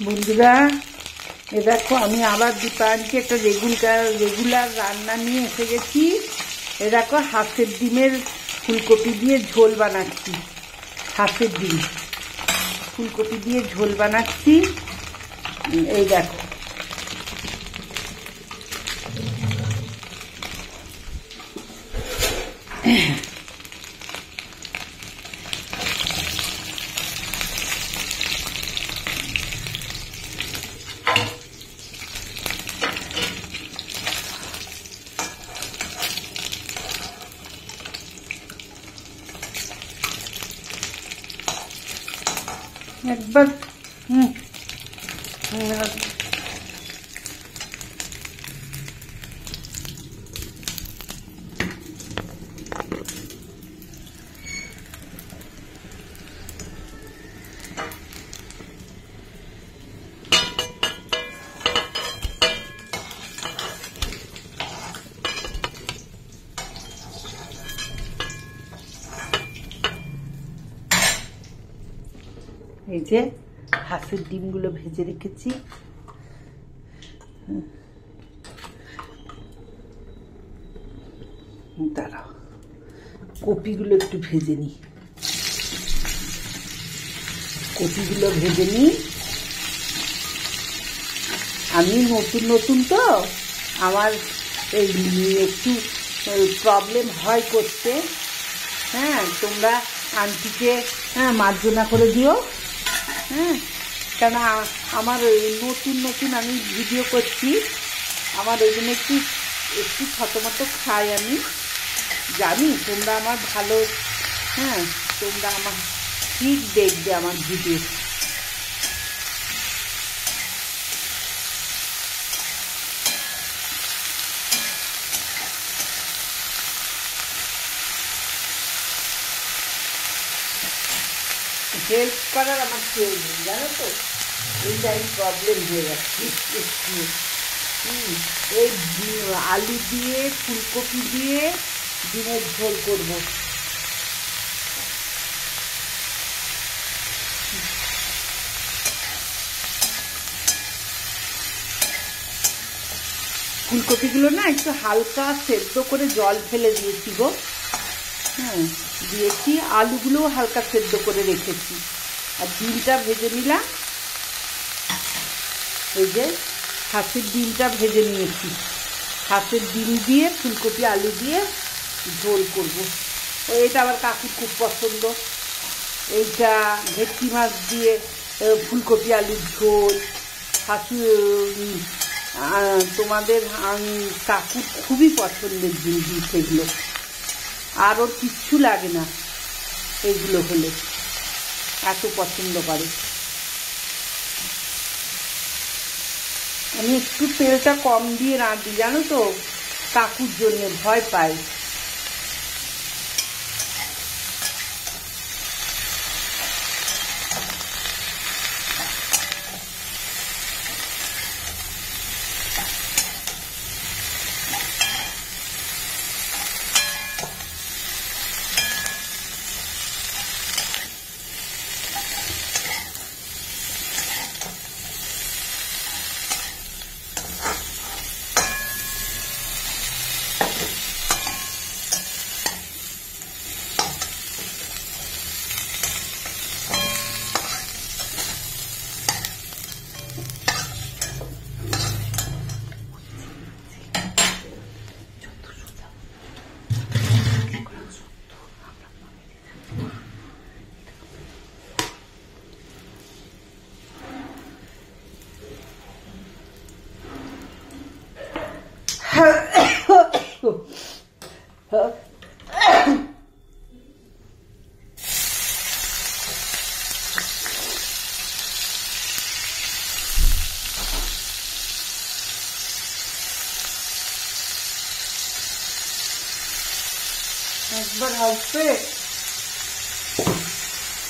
বন্ধুরা, এ দেখো আমি আবার দীপায়নকে একটা রেগুলার রান্না নিয়ে এসে গেছি। এ দেখো হাঁসের ডিমের ফুলকপি দিয়ে ঝোল বানাচ্ছি। হাঁসের ডিম ফুলকপি দিয়ে ঝোল বানাচ্ছি। এই দেখো, একবার এই যে হাঁসের ডিমগুলো ভেজে রেখেছি। দাঁড়াও, কপিগুলো একটু ভেজে নিই। আমি নতুন তো, আমার একটু প্রবলেম হয় করতে। হ্যাঁ, তোমরা আন্টিকে মার্জনা করে দিও। হ্যাঁ, কেন আমার নতুন আমি ভিডিও করছি, আমার ওই জন্য একটু ছোটো খাই। আমি জানি তোমরা আমার ভালো, হ্যাঁ তোমরা আমার ঠিক দেখবে আমার ভিডিও। হেল্প করার আমার কেউ নেই, জানো তো, এইটাই প্রবলেম হয়ে যাচ্ছে। এই আলু দিয়ে ফুলকপি দিয়ে ডিমের ঝোল করবো। ফুলকপিগুলো না একটু হালকা সেদ্ধ করে জল ফেলে দিয়েছি গো। হ্যাঁ দিয়েছি, আলুগুলোও হালকা সেদ্ধ করে রেখেছি, আর ডিমটা ভেজে নিলাম। এই যে হাঁসের ডিমটা ভেজে নিয়েছি। হাঁসের ডিম দিয়ে ফুলকপি আলু দিয়ে ঝোল করব। এটা আবার কাকুর খুব পছন্দ। এইটা ভেটকি মাছ দিয়ে ফুলকপি আলুর ঝোল, তোমাদের কাকুর খুবই পছন্দের জিনিস এগুলো। আর ওর কিচ্ছু লাগে না এগুলো হলে, এত পছন্দ করে। আমি একটু তেলটা কম দিয়ে রাঁধি, জানো তো, কাকুর জন্য ভয় পাই।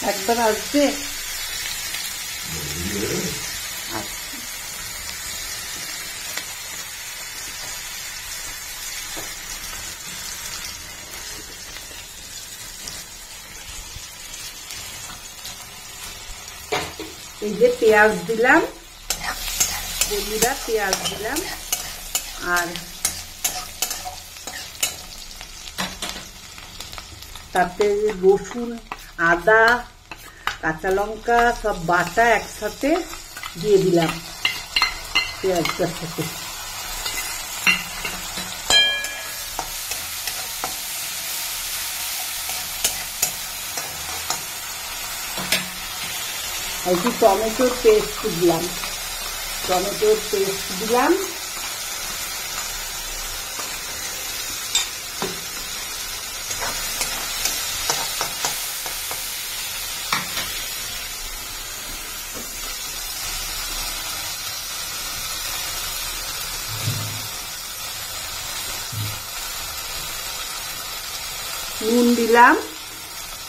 একবার আসবে, এই যে পেঁয়াজ দিলাম, বন্ধুরা পেঁয়াজ দিলাম, আর তাতে রসুন, আদা, কাঁচা লঙ্কা সব বাটা একসাথে দিয়ে দিলাম পেঁয়াজটার সাথে। একটু টমেটোর পেস্ট দিলাম, টমেটোর পেস্ট দিলাম, নুন দিলাম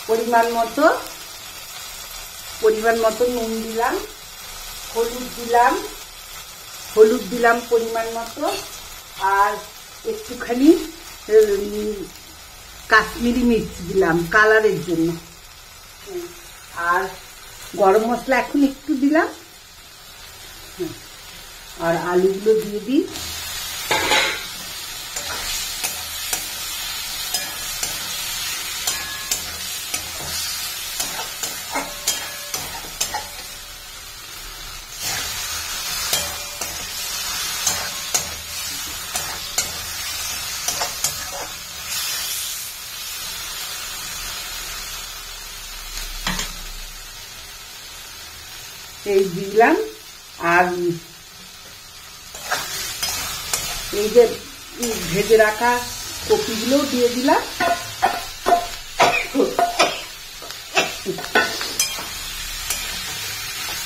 পরিমাণ মতো নুন দিলাম, হলুদ দিলাম পরিমাণ মতো, আর একটুখানি কাশ্মীরি মির্চ দিলাম কালারের জন্য, আর গরম মশলা এখন একটু দিলাম। আর আলুগুলো দিয়ে দিই। এই দিলাম, আর এই যে ভেজে রাখা কপিগুলো দিয়ে দিলাম।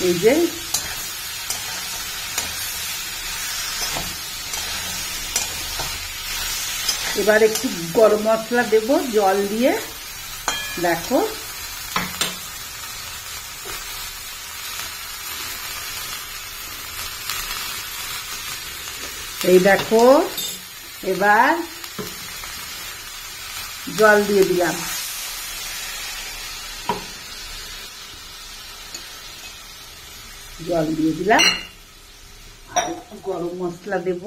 এই যে এবার একটু গরম মশলা দেব জল দিয়ে। দেখো এই দেখো, এবার জল দিয়ে দিলাম। আর একটু গরম মশলা দেব।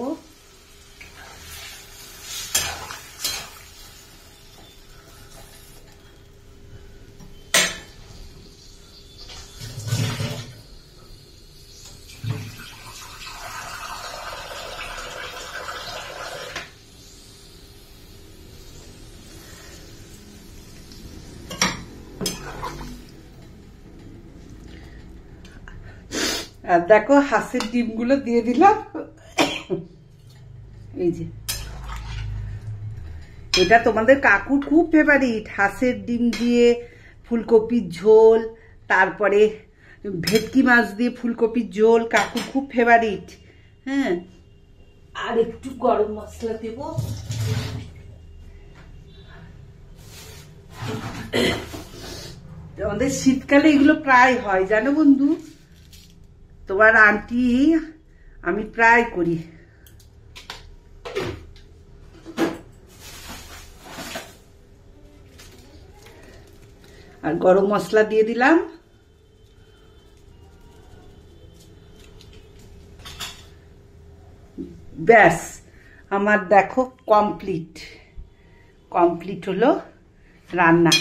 আর দেখো হাঁসের ডিমগুলো দিয়ে দিলাম। এই যে এটা তোমাদের কাকুর খুব ফেভারিট, হাঁসের ডিম দিয়ে ফুলকপির ঝোল, তারপরে ভেটকি মাছ দিয়ে ফুলকপির ঝোল, কাকুর খুব ফেভারিট। হ্যাঁ, আর একটু গরম মশলা দেব। আমাদের শীতকালে এগুলো প্রায় হয় জানো বন্ধু, তোমার আন্টি আমি প্রায় করি। আর গরম মশলা দিয়ে দিলাম। ব্যাস আমার দেখো কমপ্লিট হলো রান্না।